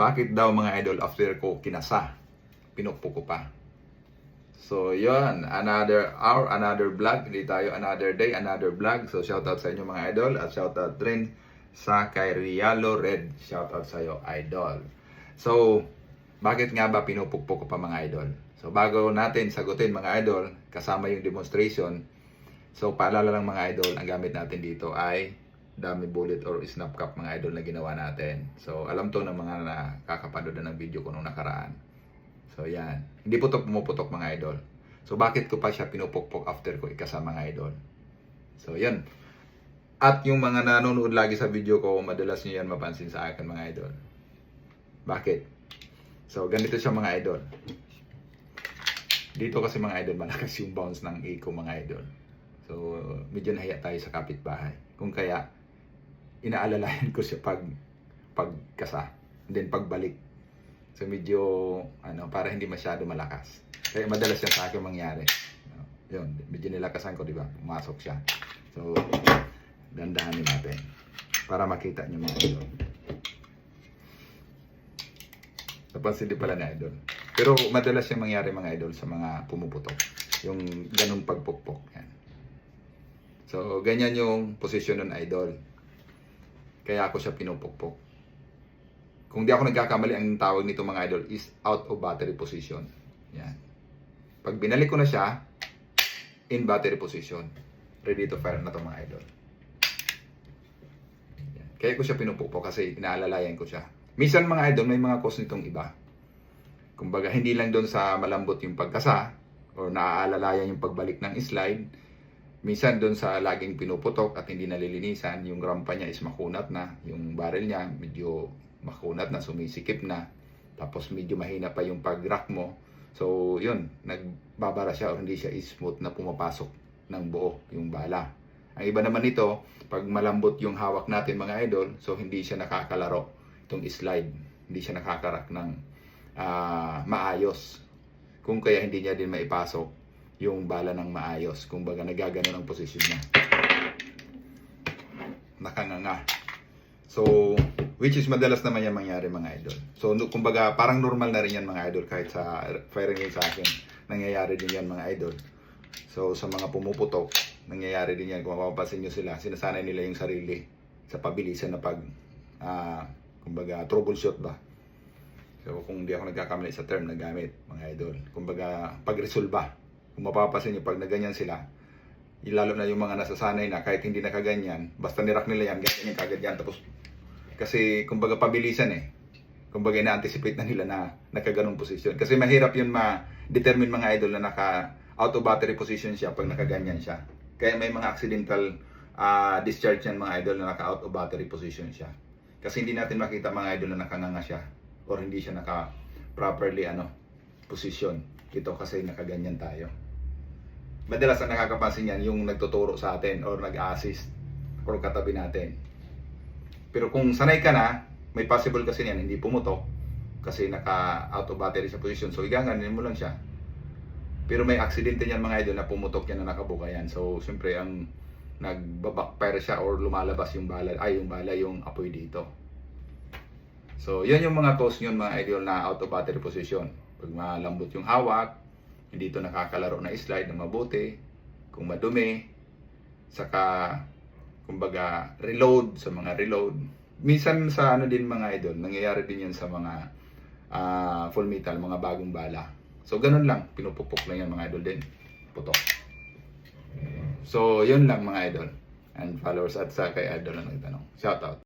bakit daw mga idol after ko kinasa, pinukpok ko pa. So yun, another hour, another vlog. Hindi tayo another day, another vlog. So shoutout sa inyo mga idol. At shoutout rin sa kay Rialo Red. Shoutout sa iyo idol. So bakit nga ba pinupukpok ko pa mga idol? So bago natin sagutin mga idol, kasama yung demonstration. So paalala lang mga idol, ang gamit natin dito ay dummy bullet or snap cap mga idol na ginawa natin. So alam to ng mga nakakapanood ng video ko nung nakaraan. So yan, hindi pumuputok mga idol. So bakit ko pa siya pinupukpok after ko ikasa mga idol? So yan. At yung mga nanonood lagi sa video ko, madalas nyo yan mapansin sa akin mga idol. Bakit? So ganito siya mga idol. Dito kasi mga idol, malakas yung bounce ng echo mga idol. So medyo nahiya tayo sa kapitbahay. Kung kaya, inaalalayan ko siya pagkasa. And then pagbalik. So medyo para hindi masyado malakas. Kaya madalas yan sa akin mangyari. Yun, medyo nilakasan ko, di ba? Pumasok siya. So dandahanin natin para makita niyo mga idol. Napansin din pala na idol. Pero madalas yung mangyari mga idol sa mga pumuputok. Yung ganung pagpukpok. Yan. So ganyan yung posisyon ng idol. Kaya ako siya pinupukpok. Kung di ako nagkakamali, ang tawag nito mga idol is out of battery position. Yan. Pag binalik ko na siya, in battery position. Ready to fire na to mga idol. Yan. Kaya ko siya pinupukpok kasi inaalalayan ko siya. Minsan mga idol, may mga cause nitong iba. Kumbaga, hindi lang doon sa malambot yung pagkasa or naaalalayan yung pagbalik ng slide. Minsan doon sa laging pinuputok at hindi nalilinisan, yung rampa niya is makunat na. Yung barrel niya medyo makunat na, sumisikip na, tapos medyo mahina pa yung pag-rack mo. So yun, nagbabara siya o hindi siya smooth na pumapasok ng buo yung bala. Ang iba naman nito, pag malambot yung hawak natin mga idol, so hindi siya nakakalaro itong slide, hindi siya nakakarack ng maayos. Kung kaya hindi niya din maipasok yung bala ng maayos, kung baga nagagano ng posisyon niya, nakanganga. So which is madalas naman yan mangyari mga idol. So kumbaga parang normal na rin yan mga idol, kahit sa firing range sa akin nangyayari din yan mga idol. So sa mga pumuputok nangyayari din yan. Kung mapapansin nyo sila, sinasanay nila yung sarili sa pabilisan na kumbaga troubleshoot ba. So kung di ako nagkakamali sa term na gamit mga idol, kumbaga pag-resolve. Kung mapapansin nyo, pag naganyan sila, lalo na yung mga nasasanay na kahit hindi nakaganyan, basta nirak nila yan, ganyan kagad yan. Tapos kasi kumbaga pabilisan kumbaga na-anticipate na nila na nakaganong position. Kasi mahirap yun ma-determine mga idol na naka out of battery position siya pag nakaganyan siya. Kaya may mga accidental discharge yan mga idol na naka out of battery position siya. Kasi hindi natin makita mga idol na nakanganga siya or hindi siya naka properly position. Ito kasi nakaganyan tayo. Madalas ang nakakapansin yan yung nagtuturo sa atin or nag-assist or katabi natin. Pero kung sanay ka na, may possible kasi yan, hindi pumutok kasi naka-out of battery sa position. So, iganganin mo lang siya. Pero may aksidente niyan mga idol na pumutok yan na nakabuka yan. So, siyempre, ang nagbabackfire siya or lumalabas yung bala, yung apoy dito. So, yan yung mga cause nyon mga idol na out of battery position. Pag malambot yung hawak, hindi ito nakakalaro na slide na mabuti, kung madumi, saka kumbaga reload, sa mga reload. Minsan sa din mga idol, nangyayari din yan sa mga full metal, mga bagong bala. So ganun lang, pinupukpok lang yan mga idol din. Putok. So yun lang mga idol and followers at sa kay idol na nagtanong. Shout out.